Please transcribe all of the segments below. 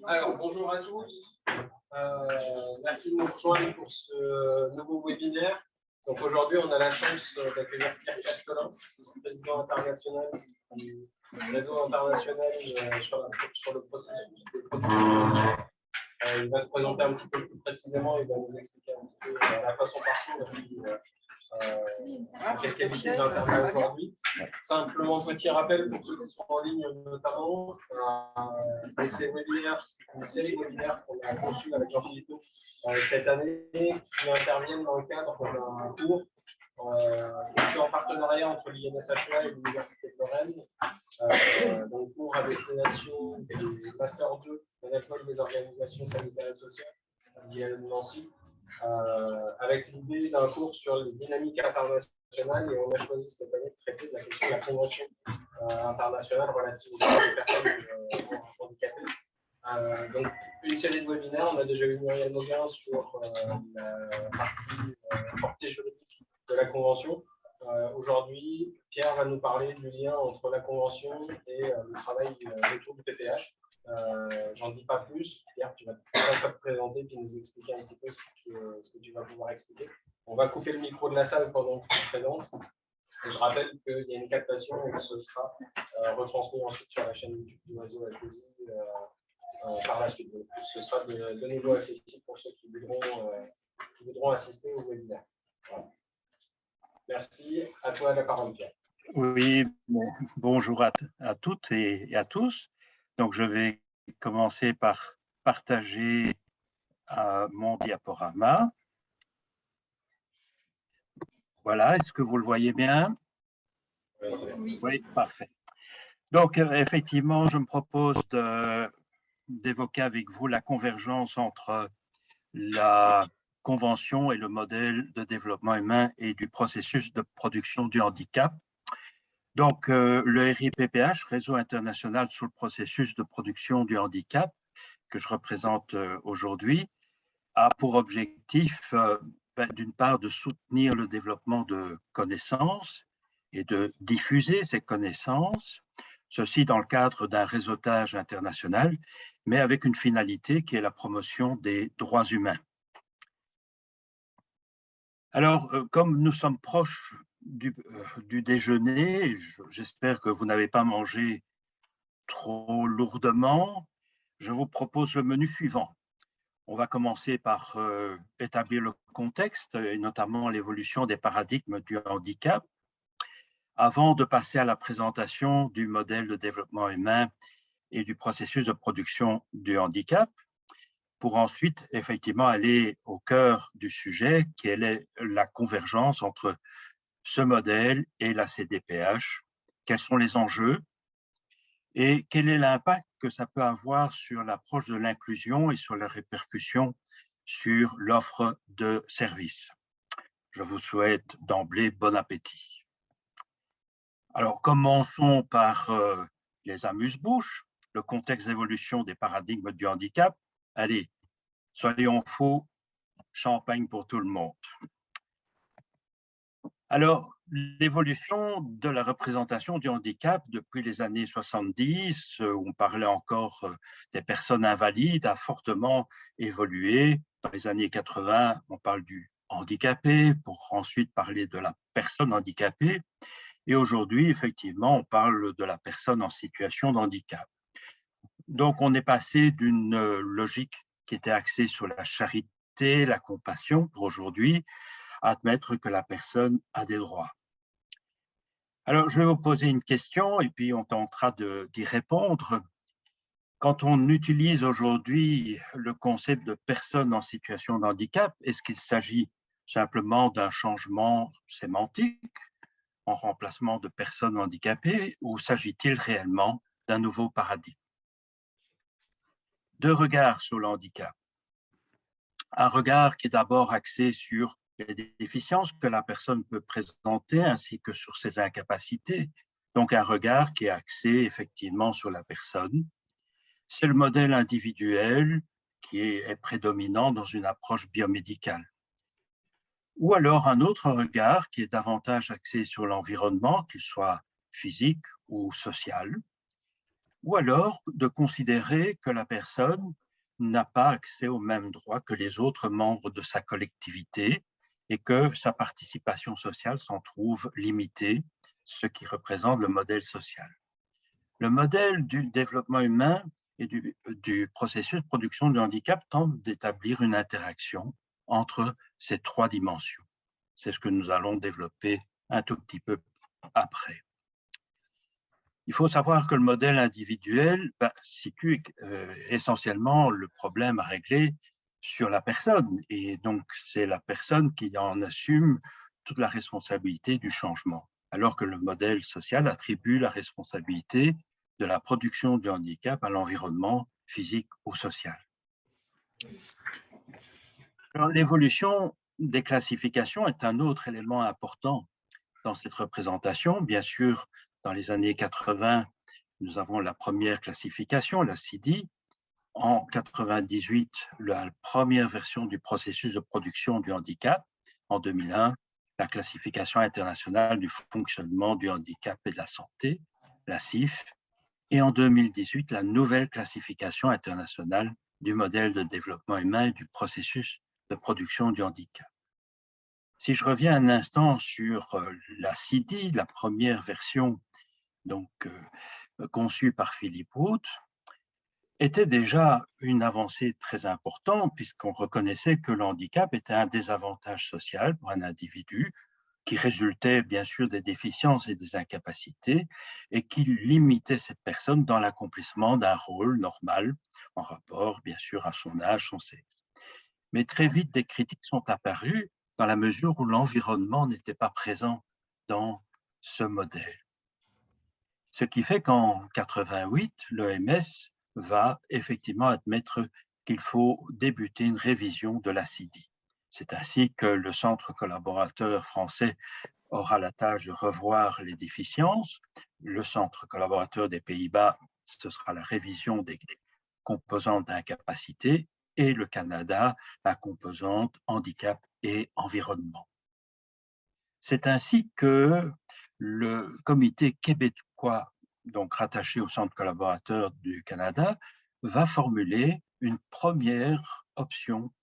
Alors, bonjour à tous. Merci de nous rejoindre pour ce nouveau webinaire. Donc aujourd'hui, on a la chance d'accueillir Pierre Castolin, président international du réseau international sur le processus de production. Il va se présenter un petit peu plus précisément, il va nous expliquer un petit peu la façon parcours et puis quelle qualité d'internat aujourd'hui. Simplement, petit rappel pour ceux qui sont en ligne notamment. Donc ces webinaires, une série de webinaires qu'on a conçus avec Jean-Philippe cette année, qui interviennent dans le cadre d'un cours qui est en partenariat entre l'INSHEA et l'Université de Lorraine. Donc cours à destination des Master 2, Management des organisations sanitaires et sociales, d'IAM Nancy. Avec l'idée d'un cours sur les dynamiques internationales, et on a choisi cette année de traiter de la question de la convention internationale relative aux droits des personnes handicapées. Donc, une série de webinaires, on a déjà eu Muriel Mauguin sur la partie portée juridique de la convention. Aujourd'hui, Pierre va nous parler du lien entre la convention et le travail autour du PPH. J'en dis pas plus. Pierre, tu vas te présenter et nous expliquer un petit peu ce que tu vas pouvoir expliquer. On va couper le micro de la salle pendant que tu te présentes. Et je rappelle qu'il y a une captation et que ce sera retransmis ensuite sur la chaîne YouTube du réseau Acousi par la suite. Donc, ce sera de nouveau accessible pour ceux qui voudront assister au webinaire. Voilà. Merci. À toi la parole, Pierre. Oui, bonjour à toutes et à tous. Donc, je vais commencer par partager mon diaporama. Voilà, est-ce que vous le voyez bien? Oui. Oui, parfait. Donc, effectivement, je me propose d'évoquer avec vous la convergence entre la convention et le modèle de développement humain et du processus de production du handicap. Donc, le RIPPH, Réseau international sur le processus de production du handicap, que je représente aujourd'hui, a pour objectif, d'une part, de soutenir le développement de connaissances et de diffuser ces connaissances, ceci dans le cadre d'un réseautage international, mais avec une finalité qui est la promotion des droits humains. Alors, comme nous sommes proches du déjeuner, j'espère que vous n'avez pas mangé trop lourdement, je vous propose le menu suivant. On va commencer par établir le contexte et notamment l'évolution des paradigmes du handicap avant de passer à la présentation du modèle de développement humain et du processus de production du handicap, pour ensuite effectivement aller au cœur du sujet, qui est la convergence entre ce modèle et la CDPH. Quels sont les enjeux et quel est l'impact que ça peut avoir sur l'approche de l'inclusion et sur les répercussions sur l'offre de services. Je vous souhaite d'emblée bon appétit. Alors, commençons par les amuse-bouches, le contexte d'évolution des paradigmes du handicap. Allez, soyons fous, champagne pour tout le monde. Alors, l'évolution de la représentation du handicap depuis les années 70, où on parlait encore des personnes invalides, a fortement évolué. Dans les années 80, on parle du handicapé, pour ensuite parler de la personne handicapée. Et aujourd'hui, effectivement, on parle de la personne en situation de handicap. Donc, on est passé d'une logique qui était axée sur la charité, la compassion, pour aujourd'hui, admettre que la personne a des droits. Alors, je vais vous poser une question et puis on tentera d'y répondre. Quand on utilise aujourd'hui le concept de personne en situation de handicap, est-ce qu'il s'agit simplement d'un changement sémantique en remplacement de personnes handicapées ou s'agit-il réellement d'un nouveau paradigme? Deux regards sur le handicap. Un regard qui est d'abord axé sur les déficiences que la personne peut présenter ainsi que sur ses incapacités. Donc un regard qui est axé effectivement sur la personne. C'est le modèle individuel qui est prédominant dans une approche biomédicale. Ou alors un autre regard qui est davantage axé sur l'environnement, qu'il soit physique ou social. ou alors de considérer que la personne n'a pas accès aux mêmes droits que les autres membres de sa collectivité et que sa participation sociale s'en trouve limitée, ce qui représente le modèle social. Le modèle du développement humain et du processus de production du handicap tente d'établir une interaction entre ces trois dimensions. C'est ce que nous allons développer un tout petit peu après. Il faut savoir que le modèle individuel situe essentiellement le problème à régler sur la personne, et donc c'est la personne qui en assume toute la responsabilité du changement, alors que le modèle social attribue la responsabilité de la production du handicap à l'environnement physique ou social. L'évolution des classifications est un autre élément important dans cette représentation. Bien sûr, dans les années 80, nous avons la première classification, la CIDI. En 98, la première version du processus de production du handicap. En 2001, la classification internationale du fonctionnement du handicap et de la santé, la CIF. Et en 2018, la nouvelle classification internationale du modèle de développement humain et du processus de production du handicap. Si je reviens un instant sur la CIDI, la première version donc, conçue par Philip Wood, était déjà une avancée très importante puisqu'on reconnaissait que le handicap était un désavantage social pour un individu qui résultait bien sûr des déficiences et des incapacités et qui limitait cette personne dans l'accomplissement d'un rôle normal en rapport bien sûr à son âge, son sexe. Mais très vite, des critiques sont apparues dans la mesure où l'environnement n'était pas présent dans ce modèle. Ce qui fait qu'en 88, l'OMS va effectivement admettre qu'il faut débuter une révision de la CIDI. C'est ainsi que le centre collaborateur français aura la tâche de revoir les déficiences. Le centre collaborateur des Pays-Bas, ce sera la révision des composantes d'incapacité, et le Canada, la composante handicap et environnement. C'est ainsi que le comité québécois, donc rattaché au centre collaborateur du Canada, va formuler une première option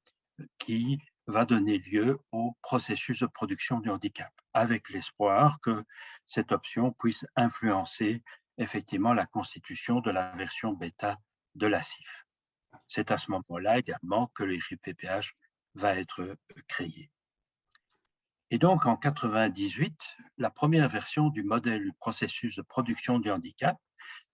qui va donner lieu au processus de production du handicap, avec l'espoir que cette option puisse influencer effectivement la constitution de la version bêta de la CIF. C'est à ce moment-là également que l'IRIPPH va être créé. Et donc, en 98, la première version du modèle du processus de production du handicap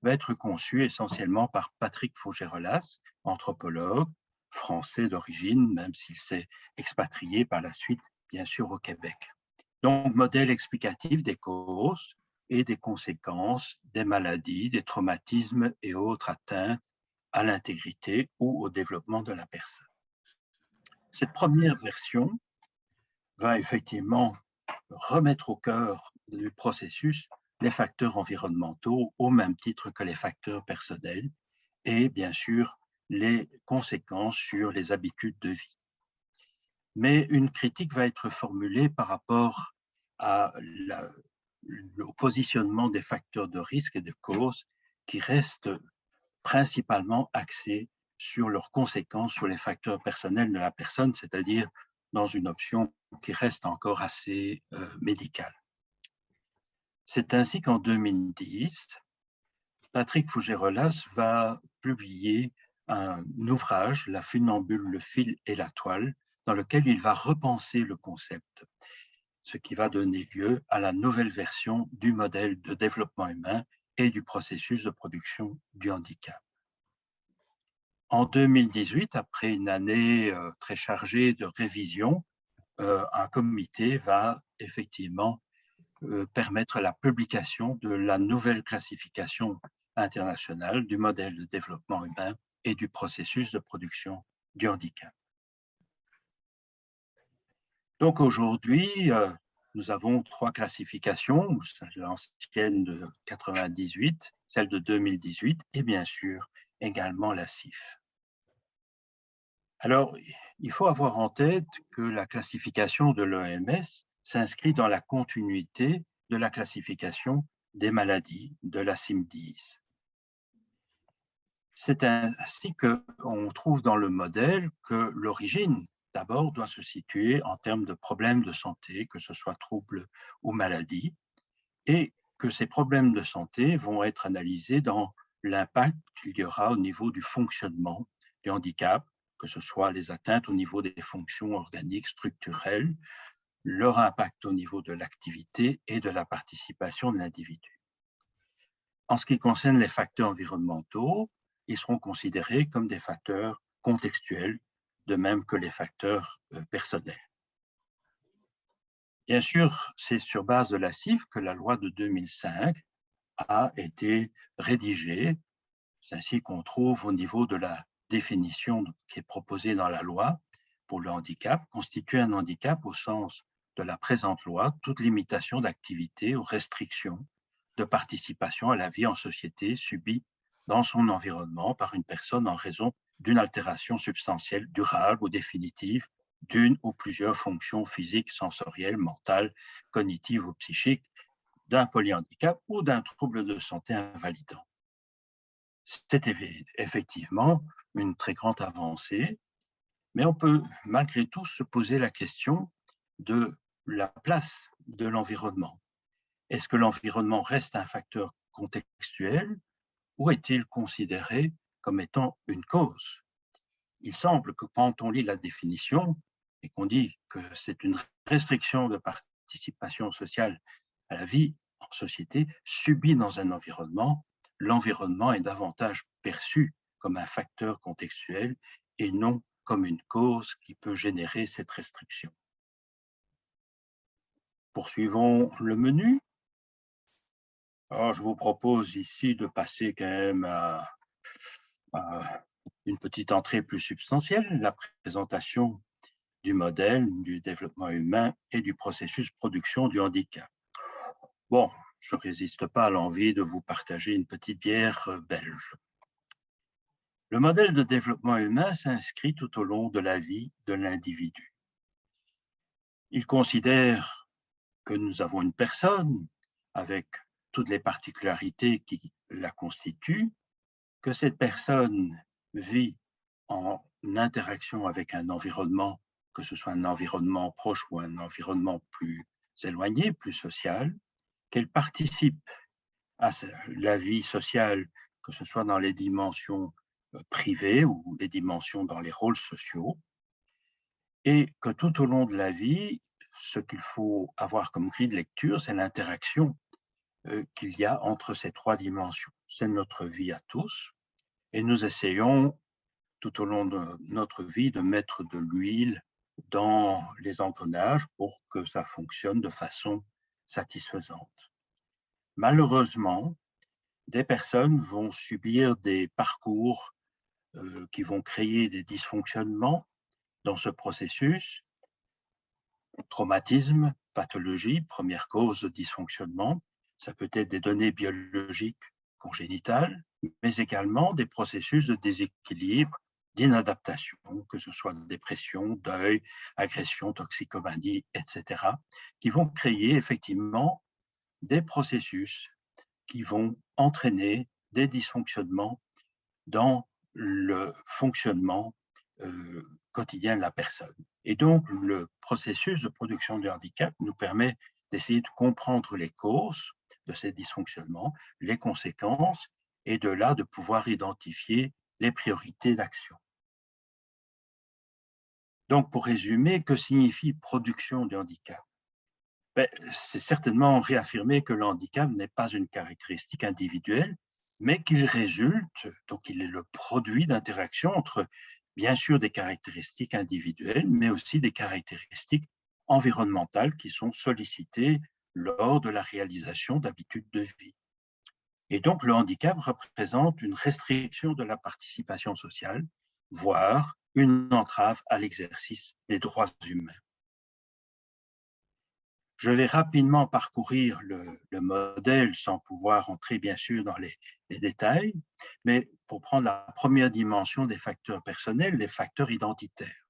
va être conçue essentiellement par Patrick Fougerelas, anthropologue français d'origine, même s'il s'est expatrié par la suite, bien sûr, au Québec. Donc, modèle explicatif des causes et des conséquences des maladies, des traumatismes et autres atteintes à l'intégrité ou au développement de la personne. Cette première version va effectivement remettre au cœur du processus les facteurs environnementaux au même titre que les facteurs personnels et bien sûr les conséquences sur les habitudes de vie. Mais une critique va être formulée par rapport au positionnement des facteurs de risque et de cause qui restent principalement axés sur leurs conséquences sur les facteurs personnels de la personne, c'est-à-dire dans une option qui reste encore assez médicale. C'est ainsi qu'en 2010, Patrick Fougerelas va publier un ouvrage, La funambule, le fil et la toile, dans lequel il va repenser le concept, ce qui va donner lieu à la nouvelle version du modèle de développement humain et du processus de production du handicap. En 2018, après une année très chargée de révision, un comité va effectivement permettre la publication de la nouvelle classification internationale du modèle de développement humain et du processus de production du handicap. Donc aujourd'hui, nous avons trois classifications, l'ancienne de 98, celle de 2018 et bien sûr également la CIF. Alors, il faut avoir en tête que la classification de l'OMS s'inscrit dans la continuité de la classification des maladies de la CIMDIS. C'est ainsi qu'on trouve dans le modèle que l'origine, d'abord, doit se situer en termes de problèmes de santé, que ce soit troubles ou maladies, et que ces problèmes de santé vont être analysés dans l'impact qu'il y aura au niveau du fonctionnement du handicap, que ce soit les atteintes au niveau des fonctions organiques structurelles, leur impact au niveau de l'activité et de la participation de l'individu. En ce qui concerne les facteurs environnementaux, ils seront considérés comme des facteurs contextuels, de même que les facteurs personnels. Bien sûr, c'est sur base de la CIF que la loi de 2005 a été rédigée. C'est ainsi qu'on trouve au niveau de la définition qui est proposée dans la loi pour le handicap, constitue un handicap au sens de la présente loi, toute limitation d'activité ou restriction de participation à la vie en société subie dans son environnement par une personne en raison d'une altération substantielle, durable ou définitive d'une ou plusieurs fonctions physiques, sensorielles, mentales, cognitives ou psychiques, d'un polyhandicap ou d'un trouble de santé invalidant. C'est effectivement une très grande avancée, mais on peut malgré tout se poser la question de la place de l'environnement. Est-ce que l'environnement reste un facteur contextuel ou est-il considéré comme étant une cause? Il semble que quand on lit la définition et qu'on dit que c'est une restriction de participation sociale à la vie en société subie dans un environnement, l'environnement est davantage perçu comme un facteur contextuel et non comme une cause qui peut générer cette restriction. Poursuivons le menu. Alors, je vous propose ici de passer quand même à une petite entrée plus substantielle, la présentation du modèle du développement humain et du processus de production du handicap. Bon, je ne résiste pas à l'envie de vous partager une petite bière belge. Le modèle de développement humain s'inscrit tout au long de la vie de l'individu. Il considère que nous avons une personne avec toutes les particularités qui la constituent, que cette personne vit en interaction avec un environnement, que ce soit un environnement proche ou un environnement plus éloigné, plus social, qu'elle participe à la vie sociale, que ce soit dans les dimensions privées ou les dimensions dans les rôles sociaux, et que tout au long de la vie, ce qu'il faut avoir comme grille de lecture, c'est l'interaction qu'il y a entre ces trois dimensions. C'est notre vie à tous, et nous essayons tout au long de notre vie de mettre de l'huile dans les engrenages pour que ça fonctionne de façon satisfaisante. Malheureusement, des personnes vont subir des parcours qui vont créer des dysfonctionnements dans ce processus. Traumatisme, pathologie, première cause de dysfonctionnement. Ça peut être des données biologiques congénitales, mais également des processus de déséquilibre, d'inadaptation, que ce soit dépression, deuil, agression, toxicomanie, etc., qui vont créer effectivement des processus qui vont entraîner des dysfonctionnements dans le fonctionnement quotidien de la personne. Et donc, le processus de production du handicap nous permet d'essayer de comprendre les causes de ces dysfonctionnements, les conséquences, et de là, de pouvoir identifier les priorités d'action. Donc, pour résumer, que signifie production du handicap? C'est certainement réaffirmer que le handicap n'est pas une caractéristique individuelle, mais qu'il résulte, donc il est le produit d'interaction entre, bien sûr, des caractéristiques individuelles, mais aussi des caractéristiques environnementales qui sont sollicitées lors de la réalisation d'habitudes de vie. Et donc, le handicap représente une restriction de la participation sociale, voire une entrave à l'exercice des droits humains. Je vais rapidement parcourir le modèle sans pouvoir entrer bien sûr dans les détails, mais pour prendre la première dimension des facteurs personnels, les facteurs identitaires.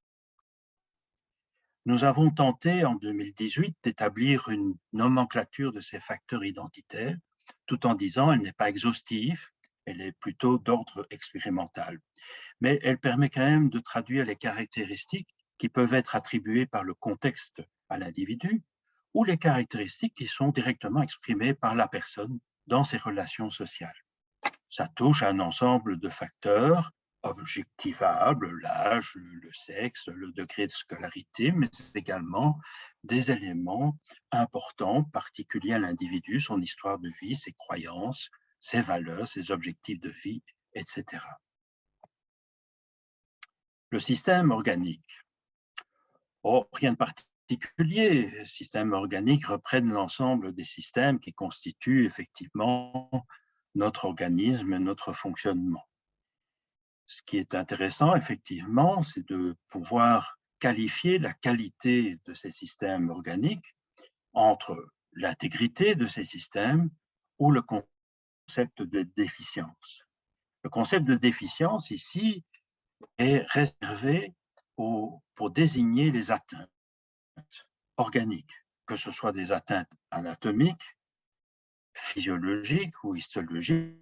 Nous avons tenté en 2018 d'établir une nomenclature de ces facteurs identitaires, tout en disant qu'elle n'est pas exhaustive, Elle est plutôt d'ordre expérimental. Mais elle permet quand même de traduire les caractéristiques qui peuvent être attribuées par le contexte à l'individu ou les caractéristiques qui sont directement exprimées par la personne dans ses relations sociales. Ça touche à un ensemble de facteurs objectivables, l'âge, le sexe, le degré de scolarité, mais également des éléments importants, particuliers à l'individu, son histoire de vie, ses croyances, ses valeurs, ses objectifs de vie, etc. Le système organique. Oh, rien de particulier. Le système organique reprenne l'ensemble des systèmes qui constituent effectivement notre organisme et notre fonctionnement. Ce qui est intéressant, effectivement, c'est de pouvoir qualifier la qualité de ces systèmes organiques entre l'intégrité de ces systèmes ou le concept de déficience. Le concept de déficience, ici, est réservé pour désigner les atteintes organiques, que ce soit des atteintes anatomiques, physiologiques ou histologiques,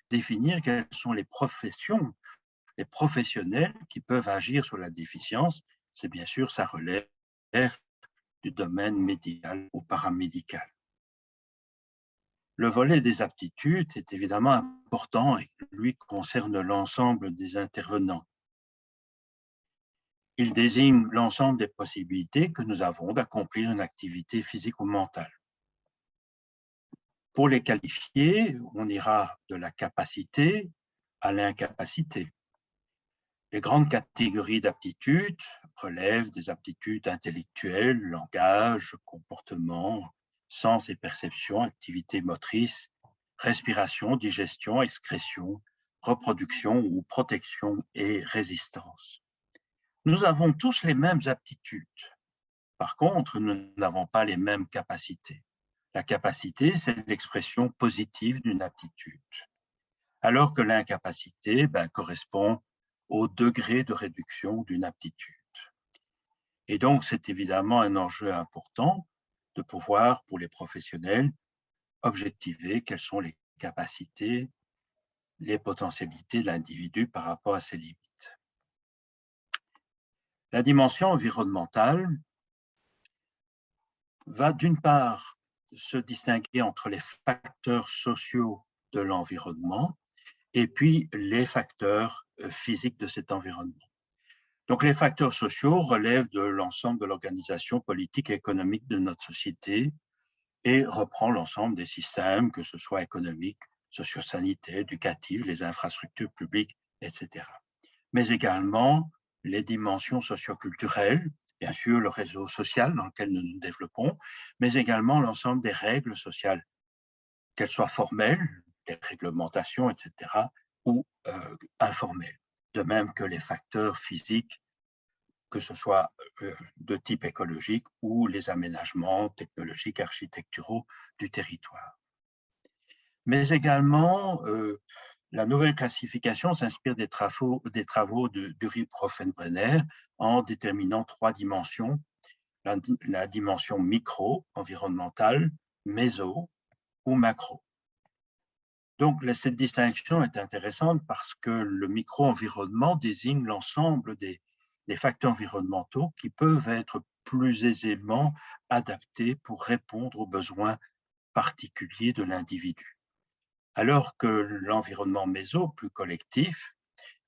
définir quelles sont les professions, les professionnels qui peuvent agir sur la déficience. C'est bien sûr, ça relève du domaine médical ou paramédical. Le volet des aptitudes est évidemment important et lui concerne l'ensemble des intervenants. Il désigne l'ensemble des possibilités que nous avons d'accomplir une activité physique ou mentale. Pour les qualifier, on ira de la capacité à l'incapacité. Les grandes catégories d'aptitudes relèvent des aptitudes intellectuelles, langage, comportement, sens et perception, activité motrice, respiration, digestion, excrétion, reproduction ou protection et résistance. Nous avons tous les mêmes aptitudes. Par contre, nous n'avons pas les mêmes capacités. La capacité, c'est l'expression positive d'une aptitude, alors que l'incapacité correspond au degré de réduction d'une aptitude. Et donc, c'est évidemment un enjeu important de pouvoir, pour les professionnels, objectiver quelles sont les capacités, les potentialités de l'individu par rapport à ses limites. La dimension environnementale va d'une part se distinguer entre les facteurs sociaux de l'environnement et puis les facteurs physiques de cet environnement. Donc les facteurs sociaux relèvent de l'ensemble de l'organisation politique et économique de notre société et reprend l'ensemble des systèmes, que ce soit économiques, socio-sanitaires, éducatifs, les infrastructures publiques, etc. Mais également les dimensions socioculturelles, bien sûr le réseau social dans lequel nous nous développons, mais également l'ensemble des règles sociales, qu'elles soient formelles, les réglementations, etc., ou informelles. De même que les facteurs physiques, que ce soit de type écologique ou les aménagements technologiques, architecturaux du territoire. Mais également, la nouvelle classification s'inspire des travaux d'Uri Profenbrenner en déterminant 3 dimensions, la dimension micro, environnementale, méso ou macro. Donc, cette distinction est intéressante parce que le micro-environnement désigne l'ensemble des facteurs environnementaux qui peuvent être plus aisément adaptés pour répondre aux besoins particuliers de l'individu. Alors que l'environnement méso, plus collectif,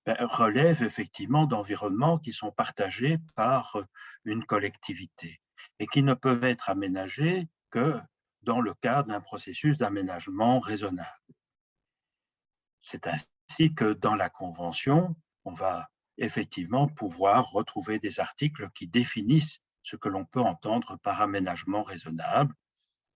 relève effectivement d'environnements qui sont partagés par une collectivité et qui ne peuvent être aménagés que dans le cadre d'un processus d'aménagement raisonnable. C'est ainsi que dans la Convention, on va effectivement pouvoir retrouver des articles qui définissent ce que l'on peut entendre par aménagement raisonnable,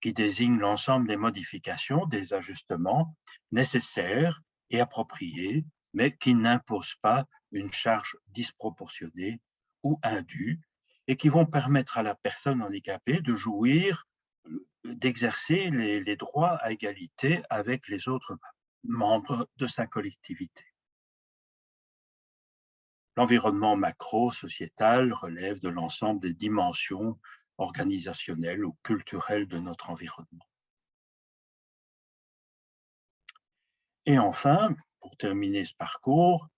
qui désigne l'ensemble des modifications, des ajustements nécessaires et appropriés, mais qui n'imposent pas une charge disproportionnée ou indue et qui vont permettre à la personne handicapée de jouir, d'exercer les droits à égalité avec les autres membres de sa collectivité. L'environnement macro-sociétal relève de l'ensemble des dimensions organisationnelles ou culturelles de notre environnement. Et enfin, pour terminer ce parcours,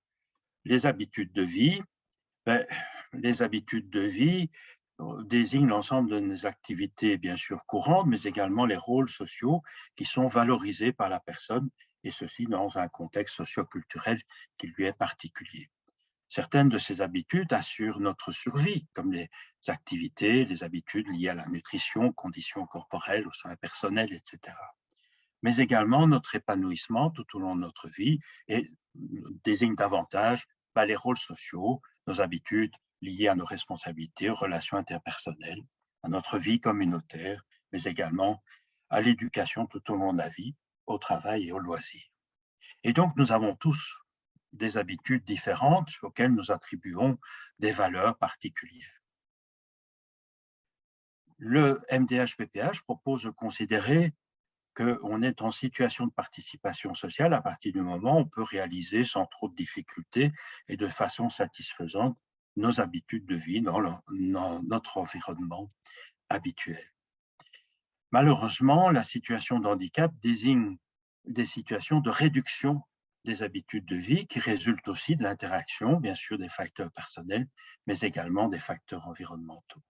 les habitudes de vie. Les habitudes de vie désignent l'ensemble de nos activités bien sûr courantes, mais également les rôles sociaux qui sont valorisés par la personne, et ceci dans un contexte socio-culturel qui lui est particulier. Certaines de ces habitudes assurent notre survie, comme les activités, les habitudes liées à la nutrition, conditions corporelles, aux soins personnels, etc. Mais également notre épanouissement tout au long de notre vie et désigne davantage les rôles sociaux, nos habitudes liées à nos responsabilités, aux relations interpersonnelles, à notre vie communautaire, mais également à l'éducation tout au long de la vie, au travail et au loisir. Et donc, nous avons tous des habitudes différentes auxquelles nous attribuons des valeurs particulières. Le MDH-PPH propose de considérer qu'on est en situation de participation sociale à partir du moment où on peut réaliser sans trop de difficultés et de façon satisfaisante nos habitudes de vie dans notre environnement habituel. Malheureusement, la situation de handicap désigne des situations de réduction des habitudes de vie qui résultent aussi de l'interaction, bien sûr, des facteurs personnels, mais également des facteurs environnementaux.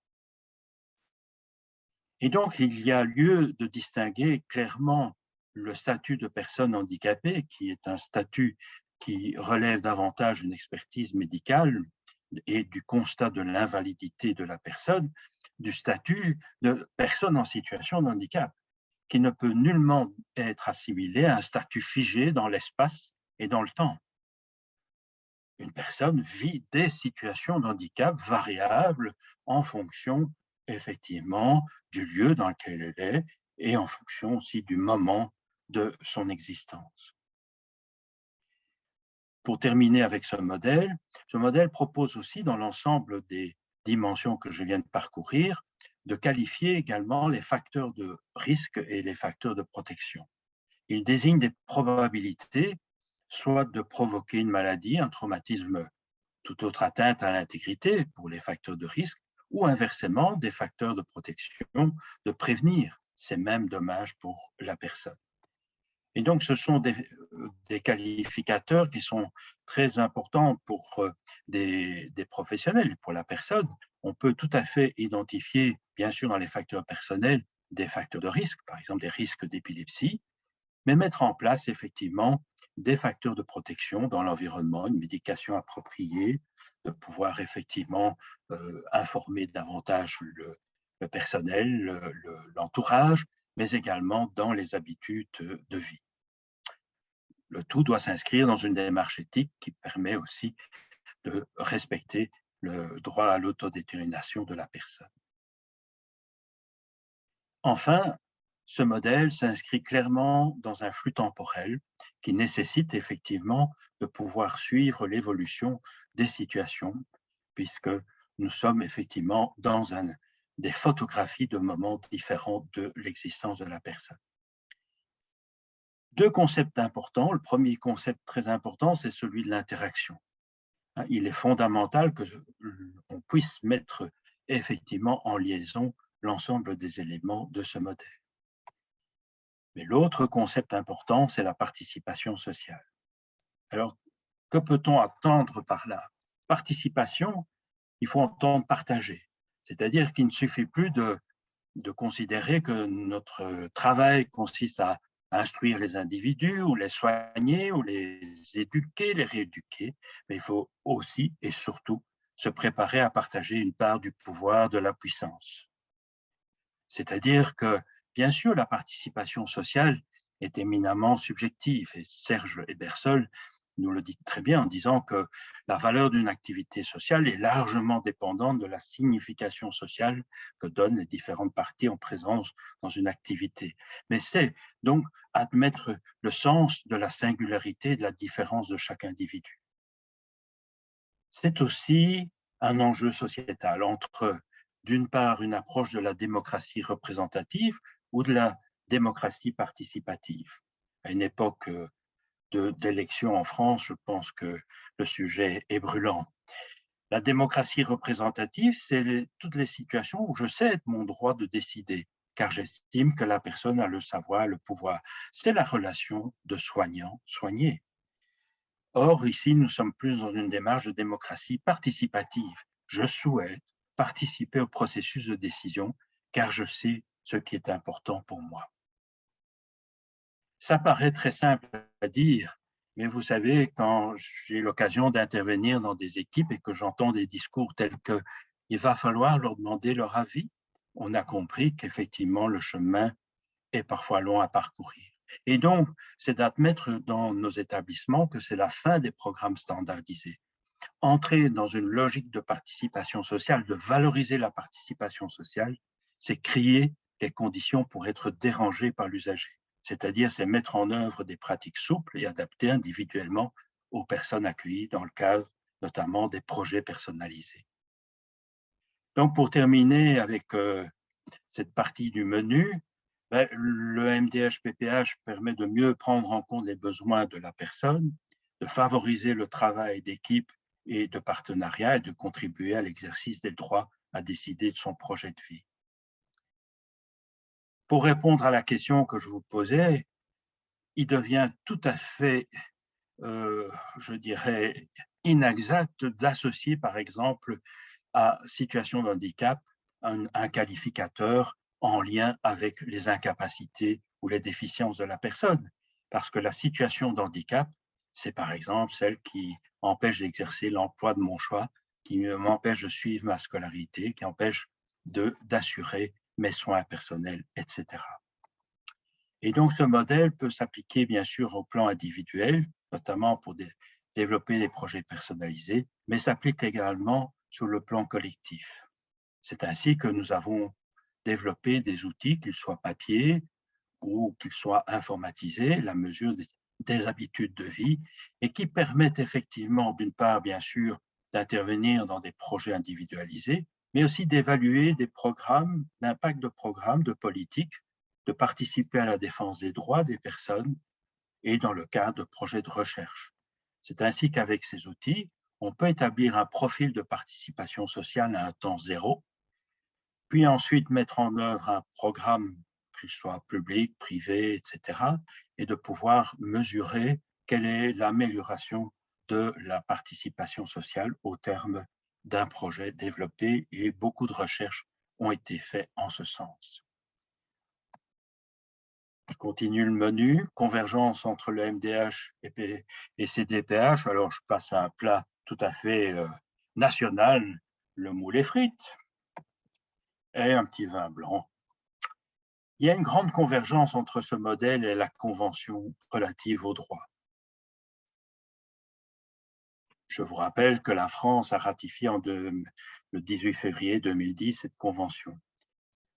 Et donc, il y a lieu de distinguer clairement le statut de personne handicapée, qui est un statut qui relève davantage d'une expertise médicale et du constat de l'invalidité de la personne, du statut de personne en situation de handicap, qui ne peut nullement être assimilé à un statut figé dans l'espace et dans le temps. Une personne vit des situations de handicap variables en fonction, effectivement, du lieu dans lequel elle est et en fonction aussi du moment de son existence. Pour terminer avec ce modèle propose aussi, dans l'ensemble des dimensions que je viens de parcourir, de qualifier également les facteurs de risque et les facteurs de protection. Il désigne des probabilités, soit de provoquer une maladie, un traumatisme, toute autre atteinte à l'intégrité pour les facteurs de risque, ou inversement, des facteurs de protection, de prévenir ces mêmes dommages pour la personne. Et donc, ce sont des qualificateurs qui sont très importants pour des professionnels, pour la personne. On peut tout à fait identifier, bien sûr, dans les facteurs personnels, des facteurs de risque, par exemple des risques d'épilepsie, mais mettre en place effectivement des facteurs de protection dans l'environnement, une médication appropriée, de pouvoir effectivement informer davantage le personnel, l'entourage, mais également dans les habitudes de vie. Le tout doit s'inscrire dans une démarche éthique qui permet aussi de respecter le droit à l'autodétermination de la personne. Enfin, ce modèle s'inscrit clairement dans un flux temporel qui nécessite effectivement de pouvoir suivre l'évolution des situations, puisque nous sommes effectivement dans des photographies de moments différents de l'existence de la personne. Deux concepts importants. Le premier concept très important, c'est celui de l'interaction. Il est fondamental qu'on puisse mettre effectivement en liaison l'ensemble des éléments de ce modèle. Mais l'autre concept important, c'est la participation sociale. Alors, que peut-on attendre par la participation? Il faut entendre partager. C'est-à-dire qu'il ne suffit plus de considérer que notre travail consiste à instruire les individus ou les soigner ou les éduquer, les rééduquer, mais il faut aussi et surtout se préparer à partager une part du pouvoir, de la puissance. C'est-à-dire que, bien sûr, la participation sociale est éminemment subjective et Serge Ebersol nous le dit très bien en disant que la valeur d'une activité sociale est largement dépendante de la signification sociale que donnent les différentes parties en présence dans une activité. Mais c'est donc admettre le sens de la singularité et de la différence de chaque individu. C'est aussi un enjeu sociétal entre, d'une part, une approche de la démocratie représentative ou de la démocratie participative. À une époque d'élections en France, je pense que le sujet est brûlant. La démocratie représentative, c'est toutes les situations où je cède mon droit de décider. car j'estime que la personne a le savoir, le pouvoir. C'est la relation de soignant-soigné. Or, ici, nous sommes plus dans une démarche de démocratie participative. Je souhaite participer au processus de décision, car je sais ce qui est important pour moi. Ça paraît très simple à dire, mais vous savez, quand j'ai l'occasion d'intervenir dans des équipes et que j'entends des discours tels que « il va falloir leur demander leur avis », on a compris qu'effectivement, le chemin est parfois long à parcourir. Et donc, c'est d'admettre dans nos établissements que c'est la fin des programmes standardisés. Entrer dans une logique de participation sociale, de valoriser la participation sociale, c'est créer des conditions pour être dérangé par l'usager. C'est-à-dire, c'est mettre en œuvre des pratiques souples et adaptées individuellement aux personnes accueillies dans le cadre notamment des projets personnalisés. Donc, pour terminer avec cette partie du menu, le MDH-PPH permet de mieux prendre en compte les besoins de la personne, de favoriser le travail d'équipe et de partenariat et de contribuer à l'exercice des droits à décider de son projet de vie. Pour répondre à la question que je vous posais, il devient tout à fait, je dirais, inexact d'associer par exemple à situation de handicap un qualificateur en lien avec les incapacités ou les déficiences de la personne. Parce que la situation de handicap, c'est par exemple celle qui empêche d'exercer l'emploi de mon choix, qui m'empêche de suivre ma scolarité, qui empêche d'assurer mes soins personnels, etc. Et donc, ce modèle peut s'appliquer bien sûr au plan individuel, notamment pour développer des projets personnalisés, mais s'applique également sur le plan collectif. C'est ainsi que nous avons développé des outils, qu'ils soient papier ou qu'ils soient informatisés, la mesure des habitudes de vie, et qui permettent effectivement, d'une part, bien sûr, d'intervenir dans des projets individualisés, mais aussi d'évaluer des programmes, l'impact de programmes, de politiques, de participer à la défense des droits des personnes et dans le cadre de projets de recherche. C'est ainsi qu'avec ces outils, on peut établir un profil de participation sociale à un temps zéro, puis ensuite mettre en œuvre un programme, qu'il soit public, privé, etc., et de pouvoir mesurer quelle est l'amélioration de la participation sociale au terme d'un projet développé, et beaucoup de recherches ont été faites en ce sens. Je continue le menu, convergence entre le MDH et CDPH. Alors, je passe à un plat tout à fait national, le moule et frites, et un petit vin blanc. Il y a une grande convergence entre ce modèle et la Convention relative aux droits. Je vous rappelle que la France a ratifié le 18 février 2010 cette convention.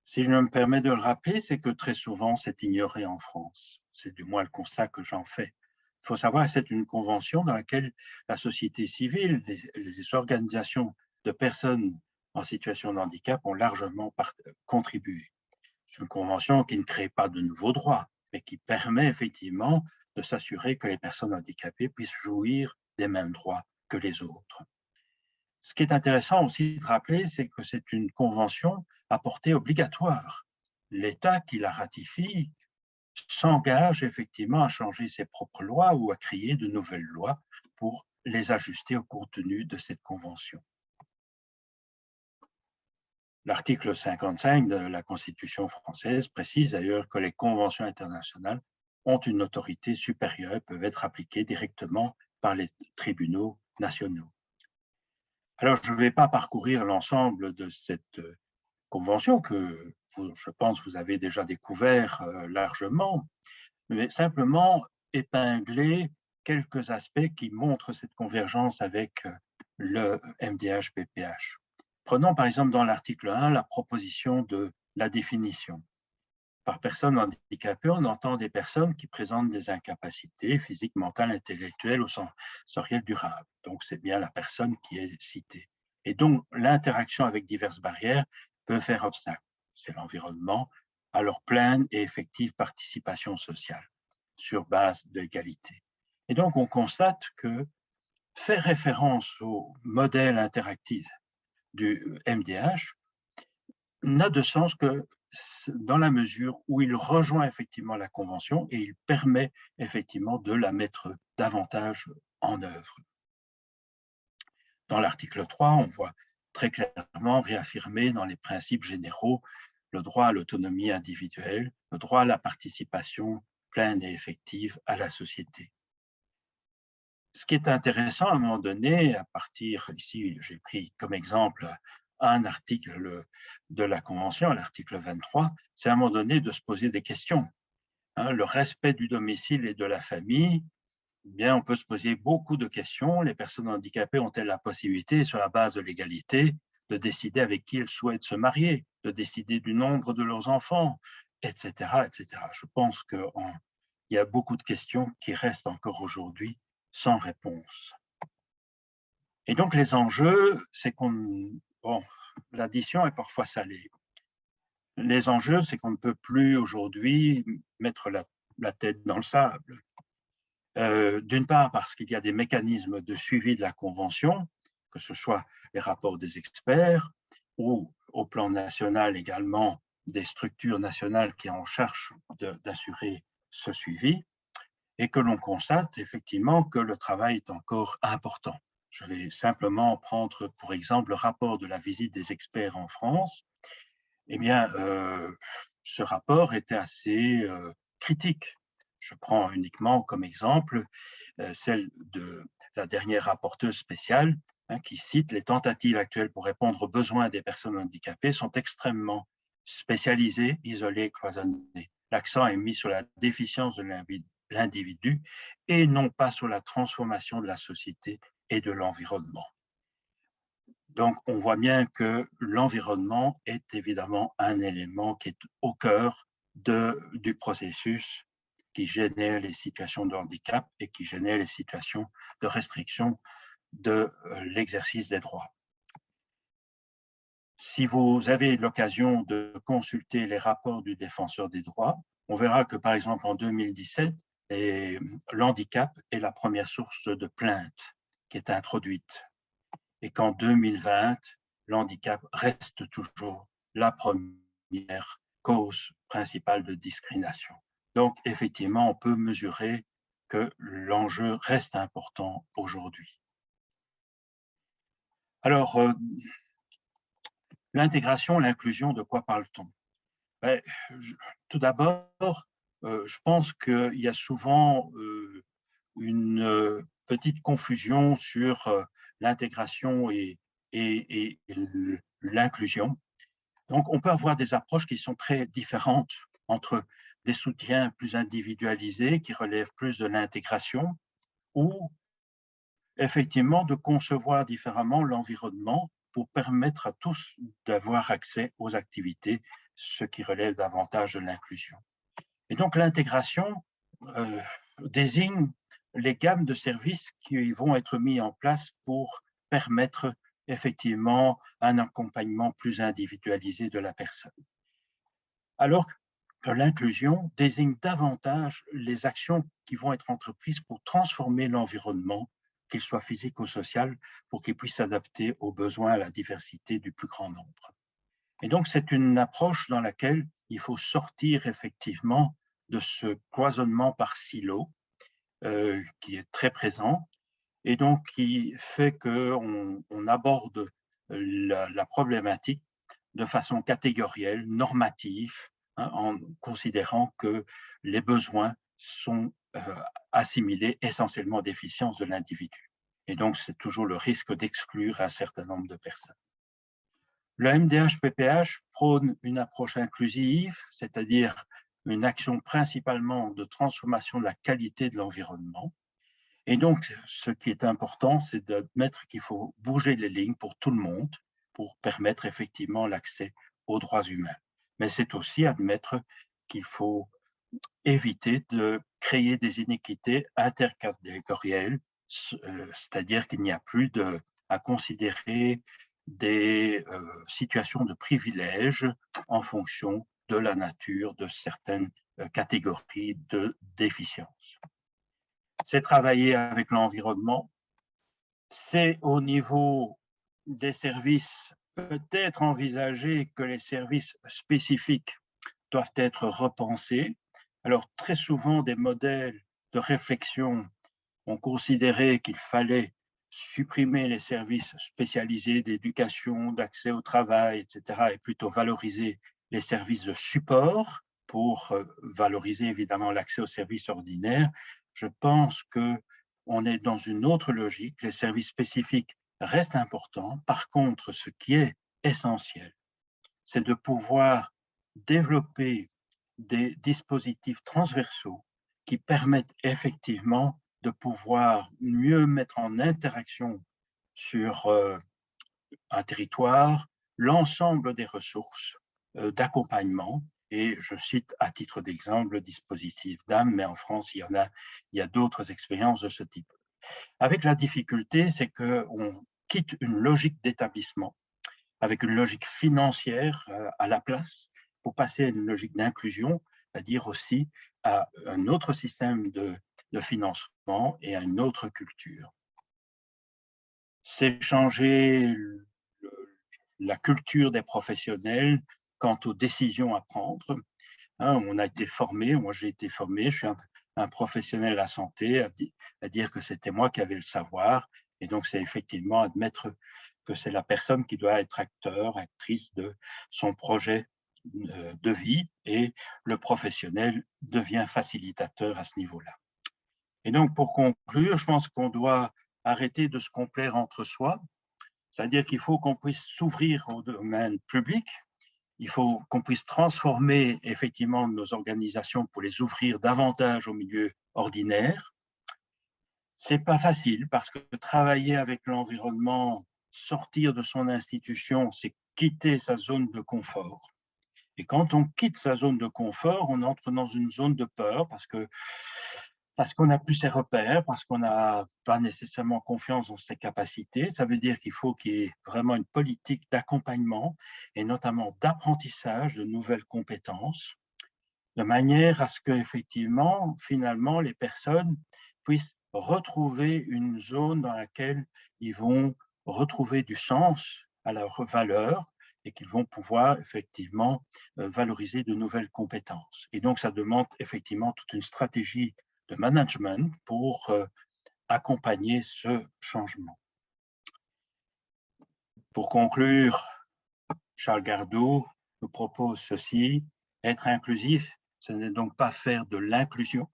Si je me permets de le rappeler, c'est que très souvent, c'est ignoré en France. C'est du moins le constat que j'en fais. Il faut savoir que c'est une convention dans laquelle la société civile, les organisations de personnes en situation de handicap ont largement contribué. C'est une convention qui ne crée pas de nouveaux droits, mais qui permet effectivement de s'assurer que les personnes handicapées puissent jouir des mêmes droits que les autres. Ce qui est intéressant aussi de rappeler, c'est que c'est une convention à portée obligatoire. L'État qui la ratifie s'engage effectivement à changer ses propres lois ou à créer de nouvelles lois pour les ajuster au contenu de cette convention. L'article 55 de la Constitution française précise d'ailleurs que les conventions internationales ont une autorité supérieure et peuvent être appliquées directement par les tribunaux nationaux. Alors, je ne vais pas parcourir l'ensemble de cette convention que je pense vous avez déjà découvert largement, mais simplement épingler quelques aspects qui montrent cette convergence avec le MDH-PPH. Prenons par exemple dans l'article 1 la proposition de la définition. Par personne handicapée, on entend des personnes qui présentent des incapacités physiques, mentales, intellectuelles ou sensorielles durables. Donc, c'est bien la personne qui est citée. Et donc, l'interaction avec diverses barrières peut faire obstacle. C'est l'environnement à leur pleine et effective participation sociale sur base d'égalité. Et donc, on constate que faire référence au modèle interactif du MDH n'a de sens que dans la mesure où il rejoint effectivement la Convention et il permet effectivement de la mettre davantage en œuvre. Dans l'article 3, on voit très clairement réaffirmé dans les principes généraux le droit à l'autonomie individuelle, le droit à la participation pleine et effective à la société. Ce qui est intéressant à un moment donné, à partir, ici j'ai pris comme exemple un article de la Convention, l'article 23, c'est à un moment donné de se poser des questions. Le respect du domicile et de la famille, eh bien, on peut se poser beaucoup de questions. Les personnes handicapées ont-elles la possibilité, sur la base de l'égalité, de décider avec qui elles souhaitent se marier, de décider du nombre de leurs enfants, etc., etc. Je pense qu'il y a beaucoup de questions qui restent encore aujourd'hui sans réponse. Et donc, les enjeux, c'est bon, l'addition est parfois salée. Les enjeux, c'est qu'on ne peut plus aujourd'hui mettre la tête dans le sable. D'une part, parce qu'il y a des mécanismes de suivi de la Convention, que ce soit les rapports des experts ou au plan national également des structures nationales qui sont en charge d'assurer ce suivi, et que l'on constate effectivement que le travail est encore important. Je vais simplement prendre pour exemple le rapport de la visite des experts en France. Eh bien, ce rapport était assez critique. Je prends uniquement comme exemple celle de la dernière rapporteuse spéciale qui cite « Les tentatives actuelles pour répondre aux besoins des personnes handicapées sont extrêmement spécialisées, isolées, cloisonnées. L'accent est mis sur la déficience de l'individu et non pas sur la transformation de la société et de l'environnement. » Donc, on voit bien que l'environnement est évidemment un élément qui est au cœur du processus qui génère les situations de handicap et qui génère les situations de restriction de l'exercice des droits. Si vous avez l'occasion de consulter les rapports du Défenseur des droits, on verra que, par exemple, en 2017, l'handicap est la première source de plainte qui est introduite et qu'en 2020, l'handicap reste toujours la première cause principale de discrimination. Donc, effectivement, on peut mesurer que l'enjeu reste important aujourd'hui. Alors, l'intégration, l'inclusion, de quoi parle-t-on? Tout d'abord, je pense qu'il y a souvent une petite confusion sur l'intégration et l'inclusion. Donc, on peut avoir des approches qui sont très différentes entre des soutiens plus individualisés qui relèvent plus de l'intégration ou effectivement de concevoir différemment l'environnement pour permettre à tous d'avoir accès aux activités, ce qui relève davantage de l'inclusion. Et donc, l'intégration désigne les gammes de services qui vont être mis en place pour permettre effectivement un accompagnement plus individualisé de la personne. Alors que l'inclusion désigne davantage les actions qui vont être entreprises pour transformer l'environnement, qu'il soit physique ou social, pour qu'il puisse s'adapter aux besoins, à la diversité du plus grand nombre. Et donc, c'est une approche dans laquelle il faut sortir effectivement de ce cloisonnement par silo qui est très présent et donc qui fait qu'on aborde la problématique de façon catégorielle, normative, en considérant que les besoins sont assimilés essentiellement aux déficiences de l'individu. Et donc, c'est toujours le risque d'exclure un certain nombre de personnes. Le MDH-PPH prône une approche inclusive, c'est-à-dire une action principalement de transformation de la qualité de l'environnement. Et donc, ce qui est important, c'est d'admettre qu'il faut bouger les lignes pour tout le monde, pour permettre effectivement l'accès aux droits humains. Mais c'est aussi admettre qu'il faut éviter de créer des inéquités intercatégorielles, c'est-à-dire qu'il n'y a plus à considérer des situations de privilège en fonction de la nature de certaines catégories de déficience. C'est travailler avec l'environnement, c'est au niveau des services peut-être envisager que les services spécifiques doivent être repensés. Alors, très souvent, des modèles de réflexion ont considéré qu'il fallait supprimer les services spécialisés d'éducation, d'accès au travail, etc., et plutôt valoriser les services de support pour valoriser évidemment l'accès aux services ordinaires. Je pense qu'on est dans une autre logique. Les services spécifiques restent importants. Par contre, ce qui est essentiel, c'est de pouvoir développer des dispositifs transversaux qui permettent effectivement de pouvoir mieux mettre en interaction sur un territoire l'ensemble des ressources d'accompagnement. Et je cite à titre d'exemple le dispositif DAM, mais en France, il y a d'autres expériences de ce type. Avec la difficulté, c'est qu'on quitte une logique d'établissement avec une logique financière à la place pour passer à une logique d'inclusion, c'est-à-dire aussi à un autre système de financement et à une autre culture. C'est changer la culture des professionnels quant aux décisions à prendre. On a été formé, moi j'ai été formé, je suis un professionnel de la santé à dire que c'était moi qui avais le savoir, et donc c'est effectivement admettre que c'est la personne qui doit être acteur, actrice de son projet de vie, et le professionnel devient facilitateur à ce niveau-là. Et donc pour conclure, je pense qu'on doit arrêter de se complaire entre soi, c'est-à-dire qu'il faut qu'on puisse s'ouvrir au domaine public. Il faut qu'on puisse transformer effectivement nos organisations pour les ouvrir davantage au milieu ordinaire. C'est pas facile parce que travailler avec l'environnement, sortir de son institution, c'est quitter sa zone de confort. Et quand on quitte sa zone de confort, on entre dans une zone de peur parce qu'on n'a plus ses repères, parce qu'on n'a pas nécessairement confiance dans ses capacités. Ça veut dire qu'il faut qu'il y ait vraiment une politique d'accompagnement et notamment d'apprentissage de nouvelles compétences, de manière à ce qu'effectivement, finalement, les personnes puissent retrouver une zone dans laquelle ils vont retrouver du sens à leurs valeurs et qu'ils vont pouvoir effectivement valoriser de nouvelles compétences. Et donc, ça demande effectivement toute une stratégie de management pour accompagner ce changement. Pour conclure, Charles Gardot nous propose ceci: être inclusif, ce n'est donc pas faire de l'inclusion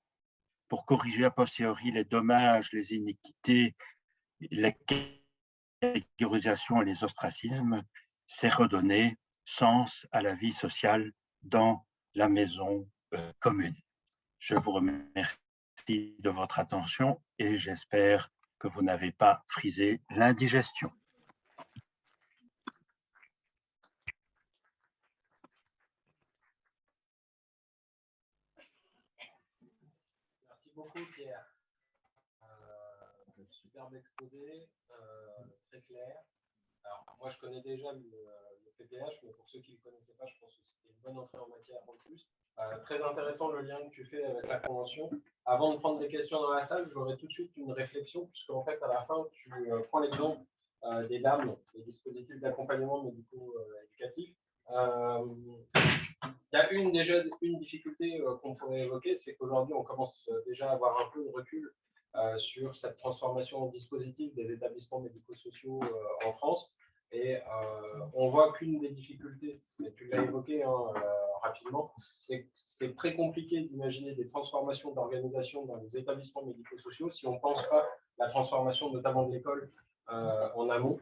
pour corriger a posteriori les dommages, les iniquités, les catégorisations et les ostracismes, c'est redonner sens à la vie sociale dans la maison commune. Je vous remercie de votre attention et j'espère que vous n'avez pas frisé l'indigestion. Merci beaucoup, Pierre. Superbe exposé, très clair. Alors, moi, je connais déjà le PPH, mais pour ceux qui ne le connaissaient pas, je pense que c'était une bonne entrée en matière en plus. Très intéressant le lien que tu fais avec la Convention. Avant de prendre des questions dans la salle, j'aurais tout de suite une réflexion, puisqu'en fait, à la fin, tu prends l'exemple des DAM, des dispositifs d'accompagnement médico-éducatif. Il y a une difficulté qu'on pourrait évoquer, c'est qu'aujourd'hui, on commence déjà à avoir un peu de recul sur cette transformation en dispositif des établissements médico-sociaux en France. Et on voit qu'une des difficultés, mais tu l'as évoqué rapidement, c'est que c'est très compliqué d'imaginer des transformations d'organisation dans les établissements médico-sociaux si on ne pense pas la transformation notamment de l'école en amont.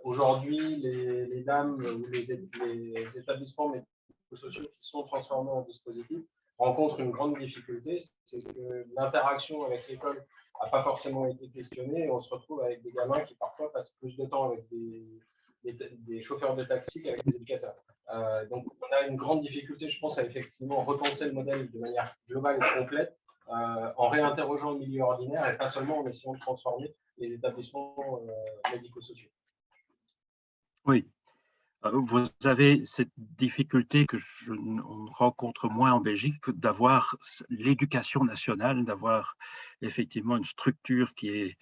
Aujourd'hui, les DAM ou les établissements médico-sociaux qui sont transformés en dispositifs rencontrent une grande difficulté, c'est que l'interaction avec l'école n'a pas forcément été questionnée et on se retrouve avec des gamins qui parfois passent plus de temps avec des chauffeurs de taxi qu'avec des éducateurs. Donc on a une grande difficulté, je pense, à effectivement repenser le modèle de manière globale et complète en réinterrogeant le milieu ordinaire et pas seulement en essayant de transformer les établissements médico-sociaux. Oui, vous avez cette difficulté que on rencontre moins en Belgique, d'avoir l'éducation nationale, d'avoir effectivement une structure qui est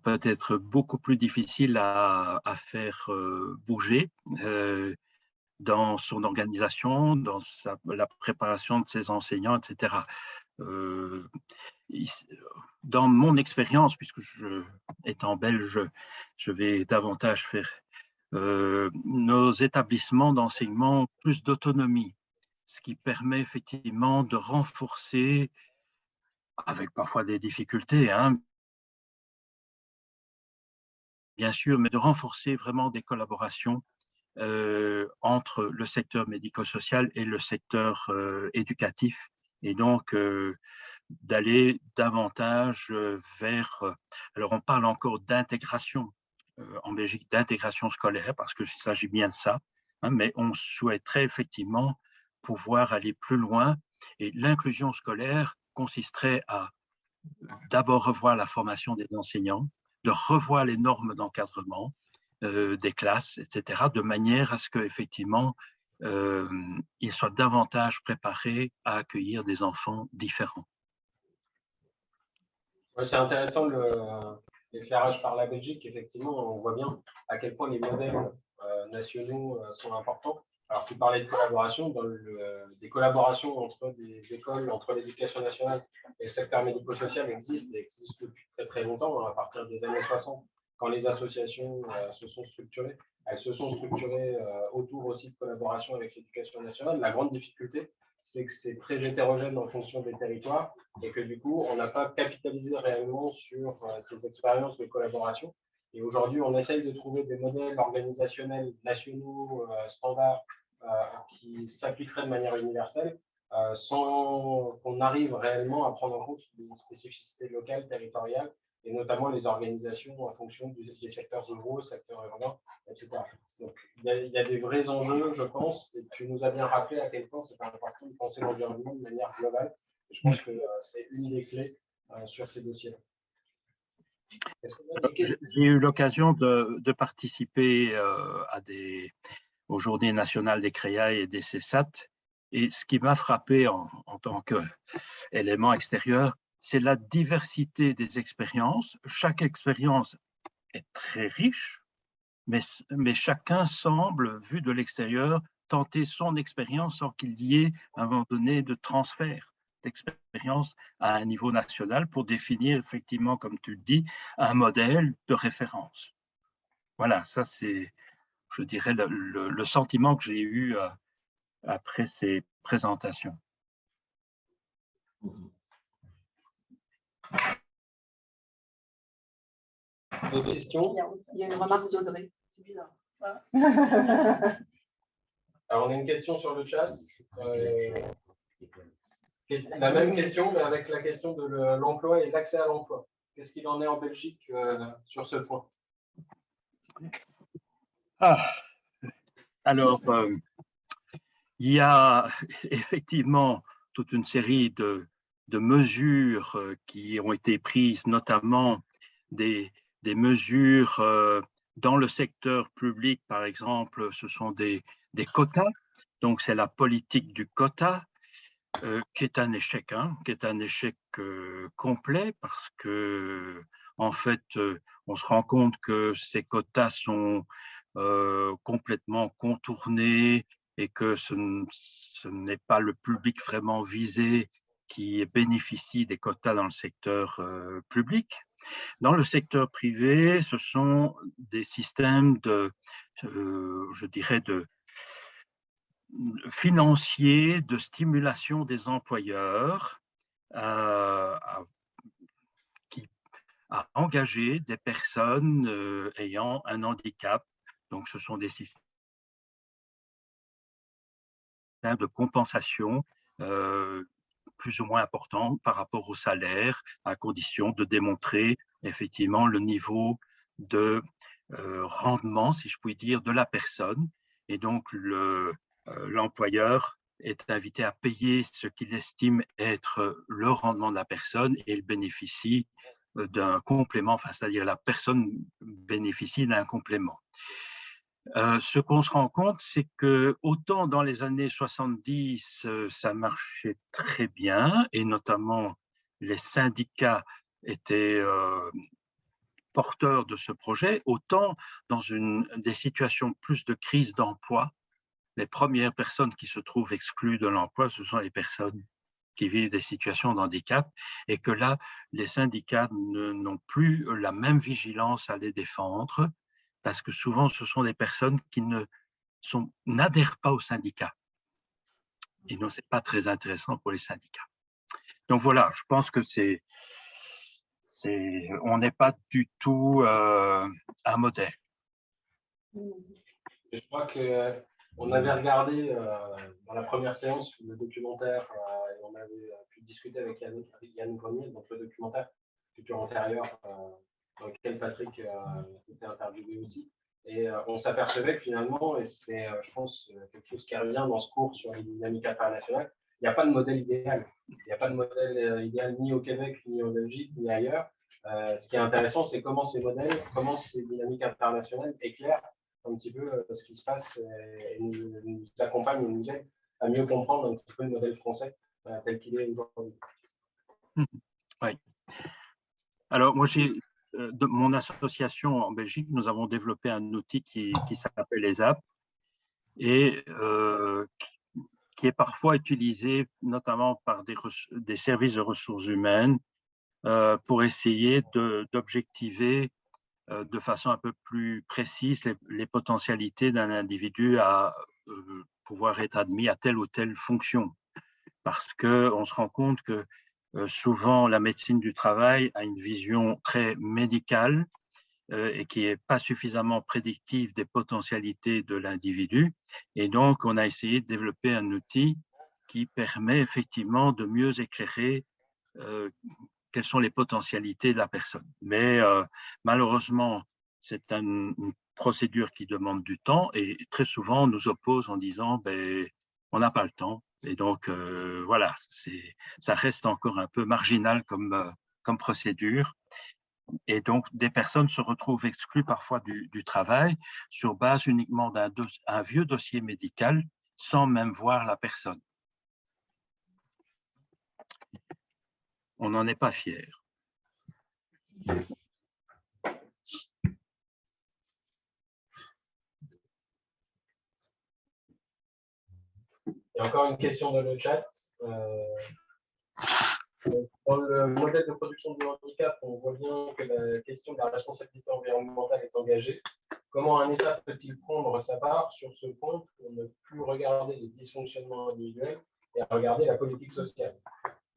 peut-être beaucoup plus difficile à faire bouger. dans son organisation, dans la préparation de ses enseignants, etc. Dans mon expérience, puisque étant belge, je vais davantage faire nos établissements d'enseignement plus d'autonomie, ce qui permet effectivement de renforcer, avec parfois des difficultés, hein, bien sûr, mais de renforcer vraiment des collaborations entre le secteur médico-social et le secteur éducatif, et donc d'aller davantage vers, alors on parle encore d'intégration en Belgique, d'intégration scolaire, parce qu'il s'agit bien de ça, hein, mais on souhaiterait effectivement pouvoir aller plus loin, et l'inclusion scolaire consisterait à d'abord revoir la formation des enseignants, de revoir les normes d'encadrement des classes, etc., de manière à ce qu'effectivement, ils soient davantage préparés à accueillir des enfants différents. Ouais, c'est intéressant l'éclairage par la Belgique. Effectivement, on voit bien à quel point les modèles nationaux sont importants. Alors, tu parlais de collaboration, des collaborations entre des écoles, entre l'éducation nationale et le secteur médico-social existent depuis très très longtemps, à partir des années 60, quand les associations se sont structurées. Elles se sont structurées autour aussi de collaboration avec l'éducation nationale. La grande difficulté, c'est que c'est très hétérogène en fonction des territoires et que du coup, on n'a pas capitalisé réellement sur ces expériences de collaboration. Et aujourd'hui, on essaye de trouver des modèles organisationnels nationaux standards qui s'appliqueraient de manière universelle sans qu'on arrive réellement à prendre en compte les spécificités locales, territoriales, et notamment les organisations en fonction des secteurs ruraux, secteurs urbains, etc. Donc, il y a des vrais enjeux, je pense, et tu nous as bien rappelé à quel point c'est important de penser l'environnement de manière globale. Et je pense que c'est une des clés sur ces dossiers-là. J'ai eu l'occasion de participer aux Journées nationales des créailles et des CESAT, et ce qui m'a frappé en tant qu'élément extérieur, c'est la diversité des expériences. Chaque expérience est très riche, mais chacun semble, vu de l'extérieur, tenter son expérience sans qu'il y ait à un moment donné de transfert d'expérience à un niveau national pour définir effectivement, comme tu le dis, un modèle de référence. Voilà, ça c'est, je dirais, le sentiment que j'ai eu après ces présentations. D'autres questions? Il y a une remarque d'Audrey. C'est bizarre. Alors, on a une question sur le chat. La même question, mais avec la question de l'emploi et l'accès à l'emploi. Qu'est-ce qu'il en est en Belgique sur ce point? Alors, il y a effectivement toute une série de mesures qui ont été prises, notamment des mesures dans le secteur public, par exemple, ce sont des quotas. Donc, c'est la politique du quota qui est un échec, hein, qui est un échec complet parce que, en fait, on se rend compte que ces quotas sont complètement contournés et que ce n'est pas le public vraiment visé qui bénéficie des quotas dans le secteur public. Dans le secteur privé, ce sont des systèmes je dirais, financiers de stimulation des employeurs à engager des personnes ayant un handicap. Donc, ce sont des systèmes de compensation plus ou moins importants par rapport au salaire, à condition de démontrer effectivement le niveau de rendement, si je puis dire, de la personne. Et donc, l'employeur est invité à payer ce qu'il estime être le rendement de la personne et il bénéficie d'un complément, enfin, c'est-à-dire la personne bénéficie d'un complément. Ce qu'on se rend compte, c'est que autant dans les années 70, ça marchait très bien, et notamment les syndicats étaient porteurs de ce projet, autant dans des situations plus de crise d'emploi, les premières personnes qui se trouvent exclues de l'emploi, ce sont les personnes qui vivent des situations de handicap, et que là, les syndicats n'ont plus la même vigilance à les défendre, parce que souvent, ce sont des personnes qui n'adhèrent pas au syndicat. Et non, ce n'est pas très intéressant pour les syndicats. Donc voilà, je pense que on n'est pas du tout un modèle. Je crois qu'on avait regardé dans la première séance le documentaire et on avait pu discuter avec Yann Grenier, donc le documentaire futur antérieur dans lequel Patrick était interviewé aussi. Et on s'apercevait que finalement, et c'est, je pense, quelque chose qui revient dans ce cours sur les dynamiques internationales, il n'y a pas de modèle idéal. Il n'y a pas de modèle idéal ni au Québec, ni en Belgique, ni ailleurs. Ce qui est intéressant, c'est comment ces modèles, comment ces dynamiques internationales éclairent un petit peu ce qui se passe et nous accompagne et nous aide à mieux comprendre un petit peu le modèle français tel qu'il est aujourd'hui. Oui. Alors, moi, de mon association en Belgique, nous avons développé un outil qui s'appelle ESAP et qui est parfois utilisé notamment par des services de ressources humaines pour essayer d'objectiver de façon un peu plus précise les potentialités d'un individu à pouvoir être admis à telle ou telle fonction. Parce qu'on se rend compte que souvent la médecine du travail a une vision très médicale et qui n'est pas suffisamment prédictive des potentialités de l'individu. Et donc, on a essayé de développer un outil qui permet effectivement de mieux éclairer quelles sont les potentialités de la personne. Mais malheureusement, c'est une procédure qui demande du temps et très souvent on nous oppose en disant ben, on n'a pas le temps. Et donc, voilà, ça reste encore un peu marginal comme procédure. Et donc, des personnes se retrouvent exclues parfois du travail sur base uniquement d'un vieux dossier médical sans même voir la personne. On n'en est pas fier. Il y a encore une question dans le chat. Dans le modèle de production du handicap, on voit bien que la question de la responsabilité environnementale est engagée. Comment un État peut-il prendre sa part sur ce point pour ne plus regarder les dysfonctionnements individuels et regarder la politique sociale,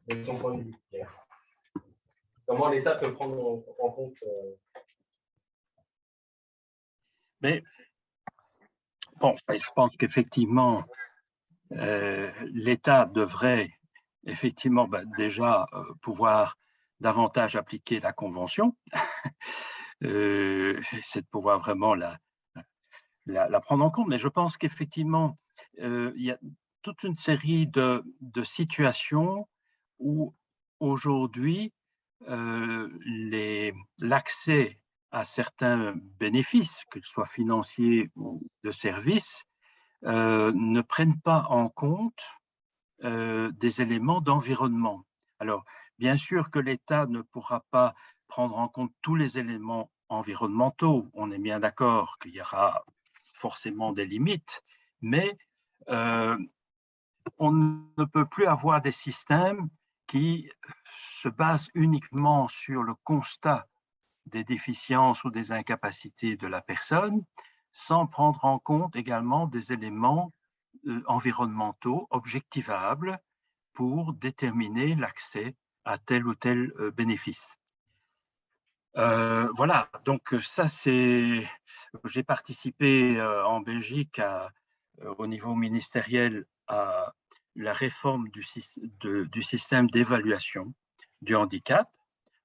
de ton point de vue, Pierre? Comment l'État peut prendre en compte Mais bon, je pense qu'effectivement, l'État devrait effectivement déjà pouvoir davantage appliquer la Convention. C'est de pouvoir vraiment la prendre en compte. Mais je pense qu'effectivement, il y a toute une série de situations où aujourd'hui, l'accès à certains bénéfices, que ce soit financiers ou de services, ne prennent pas en compte des éléments d'environnement. Alors, bien sûr que l'État ne pourra pas prendre en compte tous les éléments environnementaux. On est bien d'accord qu'il y aura forcément des limites, mais on ne peut plus avoir des systèmes qui se basent uniquement sur le constat des déficiences ou des incapacités de la personne, sans prendre en compte également des éléments environnementaux objectivables pour déterminer l'accès à tel ou tel bénéfice. Voilà, donc ça c'est... J'ai participé en Belgique au niveau ministériel à la réforme du système d'évaluation du handicap.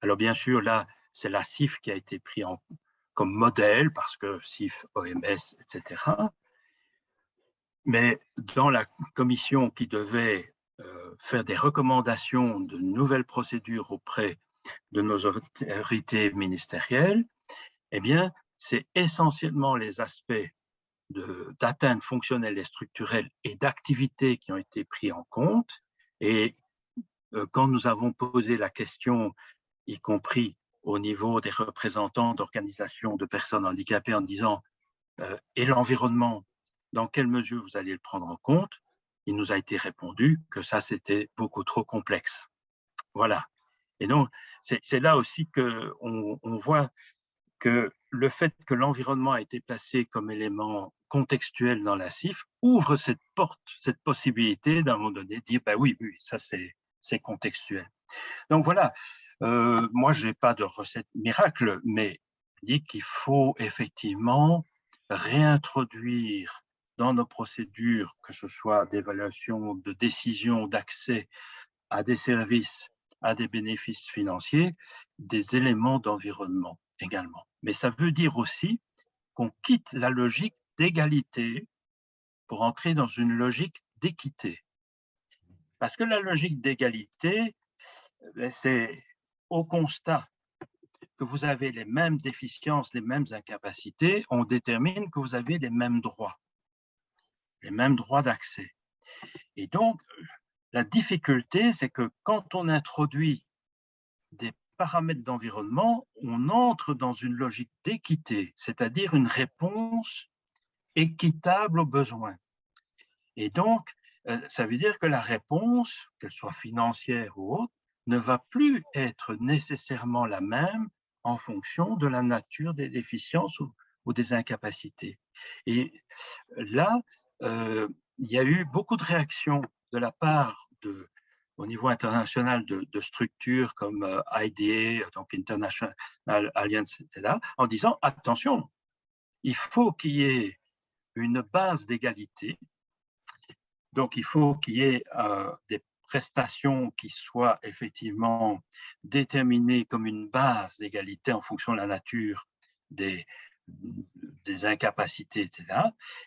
Alors bien sûr, là, c'est la CIF qui a été prise comme modèle, parce que CIF, OMS, etc. Mais dans la commission qui devait faire des recommandations de nouvelles procédures auprès de nos autorités ministérielles, eh bien, c'est essentiellement les aspects d'atteinte fonctionnelle et structurelle et d'activité qui ont été pris en compte. Et quand nous avons posé la question, y compris au niveau des représentants d'organisations de personnes handicapées, en disant et l'environnement, dans quelle mesure vous alliez le prendre en compte, il nous a été répondu que ça, c'était beaucoup trop complexe. Voilà. Et donc, c'est là aussi qu'on voit que le fait que l'environnement a été placé comme élément contextuel dans la CIF ouvre cette porte, cette possibilité d'un moment donné de dire, ben oui, ça c'est contextuel. Donc voilà, moi je n'ai pas de recette miracle, mais je dis qu'il faut effectivement réintroduire dans nos procédures, que ce soit d'évaluation, de décision, d'accès à des services, à des bénéfices financiers, des éléments d'environnement également. Mais ça veut dire aussi qu'on quitte la logique d'égalité pour entrer dans une logique d'équité. Parce que la logique d'égalité, c'est au constat que vous avez les mêmes déficiences, les mêmes incapacités, on détermine que vous avez les mêmes droits d'accès. Et donc, la difficulté, c'est que quand on introduit des paramètres d'environnement, on entre dans une logique d'équité, c'est-à-dire une réponse équitable aux besoins. Et donc, ça veut dire que la réponse, qu'elle soit financière ou autre, ne va plus être nécessairement la même en fonction de la nature des déficiences ou des incapacités. Et là, il y a eu beaucoup de réactions de la part au niveau international de structures comme IDA, donc International Alliance, etc., en disant attention, il faut qu'il y ait une base d'égalité. Donc, il faut qu'il y ait des prestations qui soient effectivement déterminées comme une base d'égalité en fonction de la nature des incapacités, etc.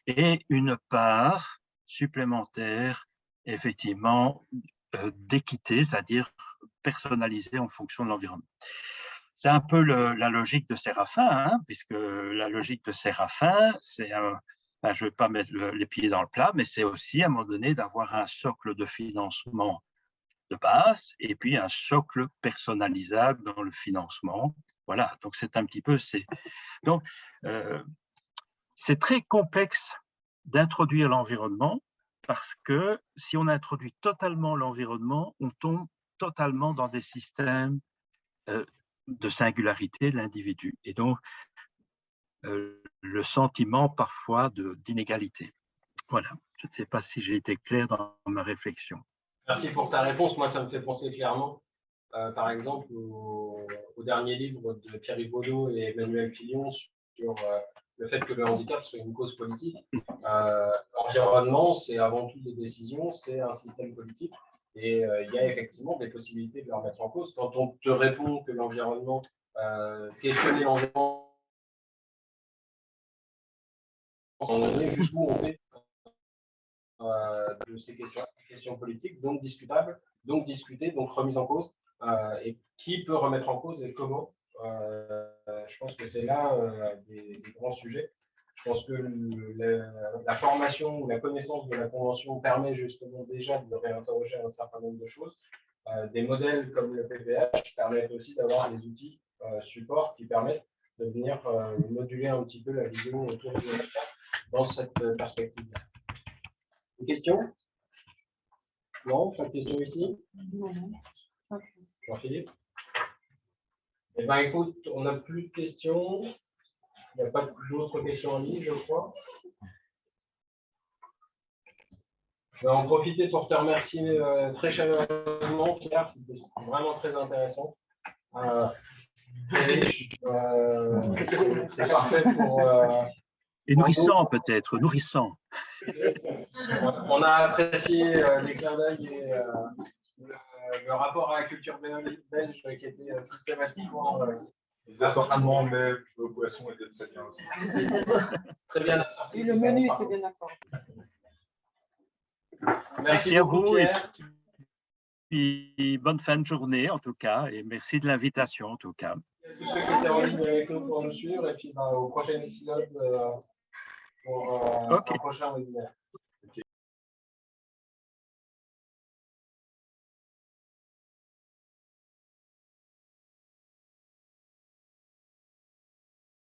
Et une part supplémentaire, effectivement, d'équité, c'est-à-dire personnalisée en fonction de l'environnement. C'est un peu la logique de Séraphin, hein, puisque la logique de Séraphin, c'est je ne vais pas mettre les pieds dans le plat, mais c'est aussi à un moment donné d'avoir un socle de financement de base et puis un socle personnalisable dans le financement. Voilà, donc c'est un petit peu… Donc, c'est très complexe d'introduire l'environnement parce que si on introduit totalement l'environnement, on tombe totalement dans des systèmes de singularité de l'individu. Et donc, le sentiment parfois d'inégalité. Voilà, je ne sais pas si j'ai été clair dans ma réflexion. Merci pour ta réponse. Moi, ça me fait penser clairement, par exemple, au dernier livre de Pierre-Yves Baudot et Emmanuel Fillon sur le fait que le handicap soit une cause politique. L'environnement, c'est avant tout des décisions, c'est un système politique. Et il y a effectivement des possibilités de le remettre en cause. Quand on te répond que l'environnement, questionner l'environnement, jusqu'où on fait de ces questions politiques, donc discutables, donc discutées, donc remises en cause, et qui peut remettre en cause et comment. Je pense que c'est là des grands sujets. Je pense que la formation ou la connaissance de la Convention permet justement déjà de réinterroger un certain nombre de choses. Des modèles comme le PPH permettent aussi d'avoir des outils supports qui permettent de venir moduler un petit peu la vision autour du handicap dans cette perspective. Une question? Non, pas de question ici? Jean-Philippe? Eh bien, écoute, on n'a plus de questions. Il n'y a pas d'autres questions en ligne, je crois. Je vais en profiter pour te remercier très chaleureusement, Pierre. C'était vraiment très intéressant. C'est parfait pour… Et nourrissant peut-être, nourrissant. On a apprécié les clins d'œil et le rapport à la culture belge qui était systématiquement… Les assortiments, mais le poisson était très bien aussi. Très bien. Et le menu était bien d'accord. Merci à beaucoup, vous Pierre. Et bonne fin de journée en tout cas, et merci de l'invitation en tout cas. Tous ceux qui étaient en ligne avec nous pour nous suivre, et puis au prochain épisode pour un prochain webinaire.